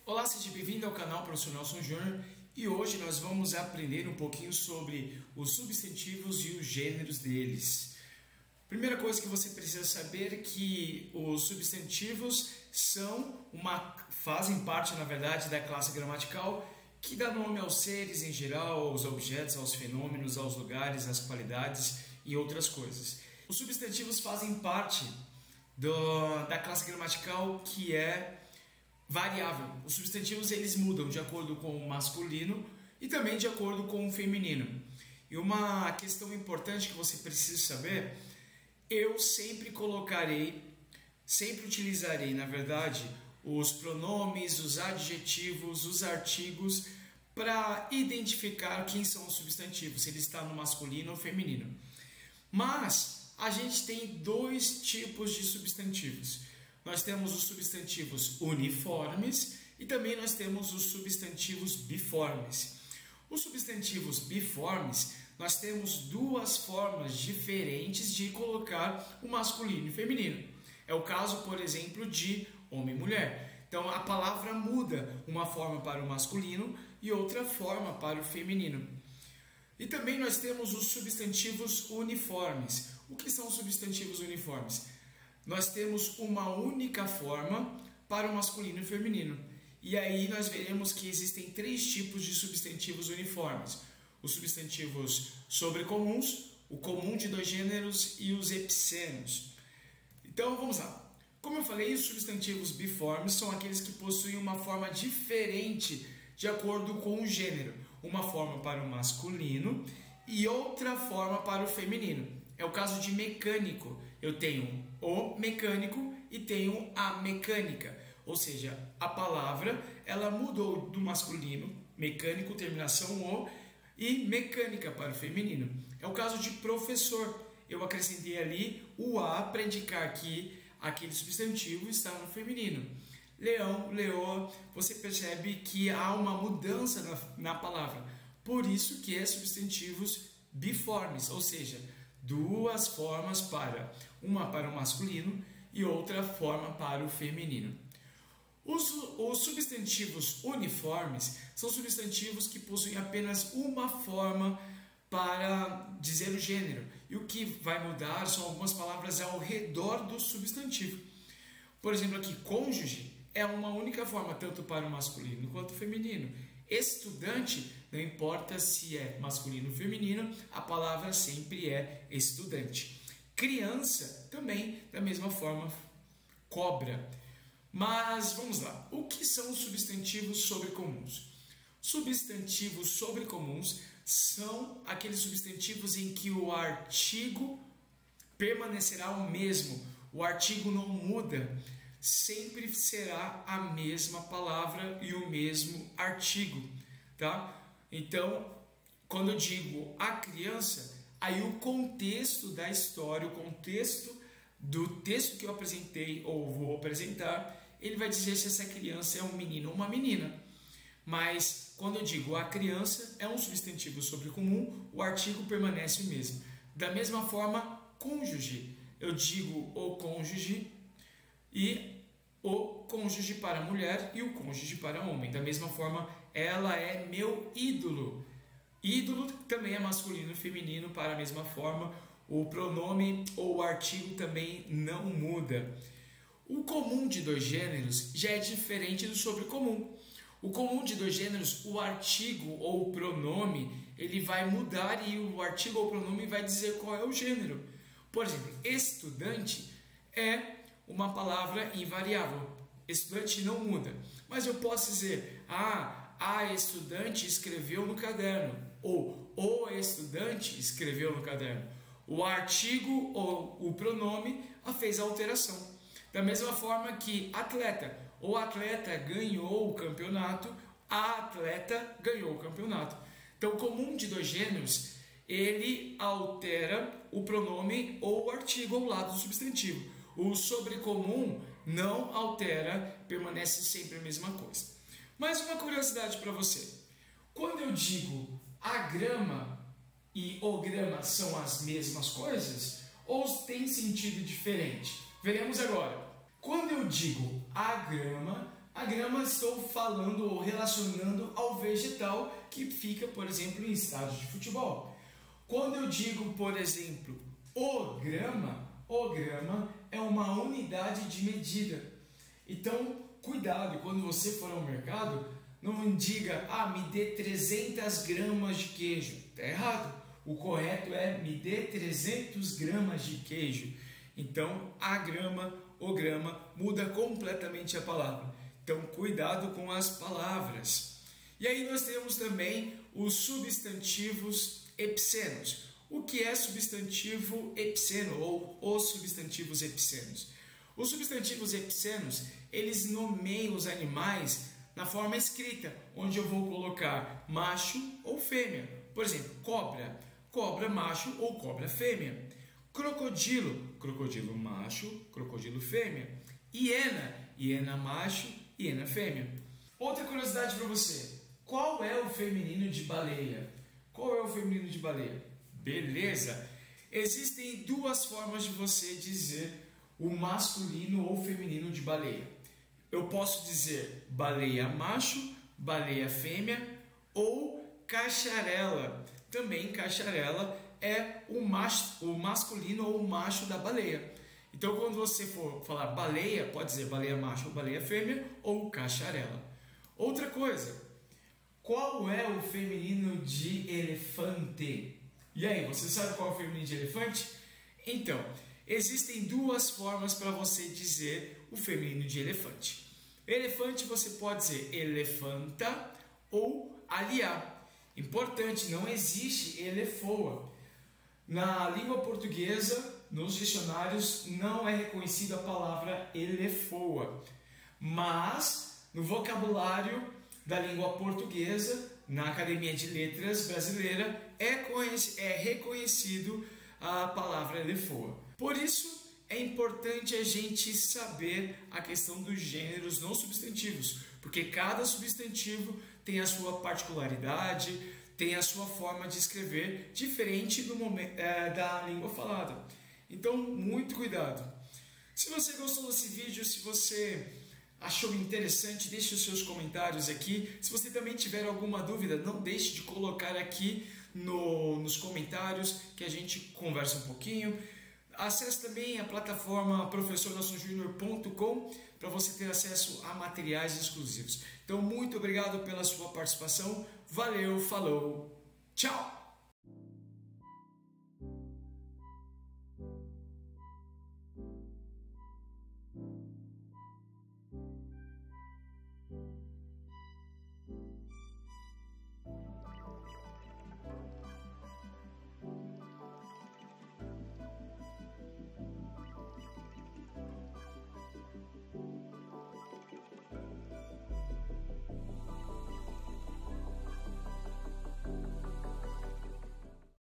Olá, seja bem-vindo ao canal Professor Nelson Júnior e hoje nós vamos aprender um pouquinho sobre os substantivos e os gêneros deles. Primeira coisa que você precisa saber é que os substantivos fazem parte, na verdade, da classe gramatical que dá nome aos seres em geral, aos objetos, aos fenômenos, aos lugares, às qualidades e outras coisas. Os substantivos fazem parte da classe gramatical que é variável. Os substantivos eles mudam de acordo com o masculino e também de acordo com o feminino. E uma questão importante que você precisa saber, eu sempre utilizarei, na verdade, os pronomes, os adjetivos, os artigos para identificar quem são os substantivos, se ele está no masculino ou feminino. Mas a gente tem dois tipos de substantivos. Nós temos os substantivos uniformes e também nós temos os substantivos biformes. Os substantivos biformes, nós temos duas formas diferentes de colocar o masculino e o feminino. É o caso, por exemplo, de homem e mulher. Então a palavra muda, uma forma para o masculino e outra forma para o feminino. E também nós temos os substantivos uniformes. O que são os substantivos uniformes? Nós temos uma única forma para o masculino e o feminino. E aí nós veremos que existem três tipos de substantivos uniformes. Os substantivos sobrecomuns, o comum de dois gêneros e os epicênios. Então vamos lá. Como eu falei, os substantivos biformes são aqueles que possuem uma forma diferente de acordo com o gênero. Uma forma para o masculino e outra forma para o feminino. É o caso de mecânico. Eu tenho o mecânico e tenho a mecânica. Ou seja, a palavra ela mudou do masculino, mecânico, terminação o, e mecânica para o feminino. É o caso de professor. Eu acrescentei ali o a para indicar que aquele substantivo está no feminino. Leão, leoa, você percebe que há uma mudança na palavra. Por isso que é substantivos biformes, ou seja, duas formas uma para o masculino e outra forma para o feminino. Os substantivos uniformes são substantivos que possuem apenas uma forma para dizer o gênero. E o que vai mudar são algumas palavras ao redor do substantivo. Por exemplo, aqui, cônjuge é uma única forma, tanto para o masculino quanto o feminino. Estudante, não importa se é masculino ou feminino, a palavra sempre é estudante. Criança, também, da mesma forma, cobra. Mas vamos lá, o que são os substantivos sobrecomuns? Substantivos sobrecomuns são aqueles substantivos em que o artigo permanecerá o mesmo, o artigo não muda. Sempre será a mesma palavra e o mesmo artigo, tá? Então, quando eu digo a criança, aí o contexto da história, o contexto do texto que eu apresentei ou vou apresentar, ele vai dizer se essa criança é um menino ou uma menina. Mas quando eu digo a criança, é um substantivo sobrecomum, o artigo permanece o mesmo. Da mesma forma, cônjuge, eu digo o cônjuge e o cônjuge para mulher e o cônjuge para homem. Da mesma forma, ela é meu ídolo. Ídolo também é masculino e feminino para a mesma forma. O pronome ou o artigo também não muda. O comum de dois gêneros já é diferente do sobrecomum. O comum de dois gêneros, o artigo ou o pronome, ele vai mudar e o artigo ou o pronome vai dizer qual é o gênero. Por exemplo, estudante é uma palavra invariável. Estudante não muda. Mas eu posso dizer, a estudante escreveu no caderno. Ou o estudante escreveu no caderno. O artigo ou o pronome fez a alteração. Da mesma forma que atleta. O atleta ganhou o campeonato. A atleta ganhou o campeonato. Então, o comum de dois gêneros, ele altera o pronome ou o artigo ao lado do substantivo. O sobrecomum não altera, permanece sempre a mesma coisa. Mais uma curiosidade para você. Quando eu digo a grama e o grama são as mesmas coisas, ou tem sentido diferente? Veremos agora. Quando eu digo a grama, A grama estou falando ou relacionando ao vegetal que fica, por exemplo, em estádio de futebol. Quando eu digo, por exemplo, o grama é uma unidade de medida. Então, cuidado, quando você for ao mercado, não diga, me dê 300 gramas de queijo. Está errado. O correto é, me dê 300 gramas de queijo. Então, o grama muda completamente a palavra. Então, cuidado com as palavras. E aí nós temos também os substantivos epicenos. O que é substantivo epiceno ou os substantivos epicenos? Os substantivos epicenos, eles nomeiam os animais na forma escrita, onde eu vou colocar macho ou fêmea. Por exemplo, cobra, cobra macho ou cobra fêmea. Crocodilo, crocodilo macho, crocodilo fêmea. Hiena, hiena macho, hiena fêmea. Outra curiosidade para você, qual é o feminino de baleia? Qual é o feminino de baleia? Beleza! Existem duas formas de você dizer o masculino ou feminino de baleia. Eu posso dizer baleia macho, baleia fêmea ou cacharela. Também cacharela é o masculino ou o macho da baleia. Então, quando você for falar baleia, pode dizer baleia macho ou baleia fêmea ou cacharela. Outra coisa, qual é o feminino de elefante? E aí, você sabe qual é o feminino de elefante? Então, existem duas formas para você dizer o feminino de elefante. Elefante você pode dizer elefanta ou aliá. Importante, não existe elefoa. Na língua portuguesa, nos dicionários, não é reconhecida a palavra elefoa. Mas, no vocabulário da língua portuguesa, na Academia de Letras Brasileira, é reconhecido a palavra elefoa. Por isso, é importante a gente saber a questão dos gêneros não substantivos, porque cada substantivo tem a sua particularidade, tem a sua forma de escrever diferente do da língua falada. Então, muito cuidado. Se você gostou desse vídeo, se você achou interessante, deixe os seus comentários aqui. Se você também tiver alguma dúvida, não deixe de colocar aqui nos comentários que a gente conversa um pouquinho. Acesse também a plataforma professornelsonjunior.com para você ter acesso a materiais exclusivos. Então, muito obrigado pela sua participação. Valeu, falou, tchau!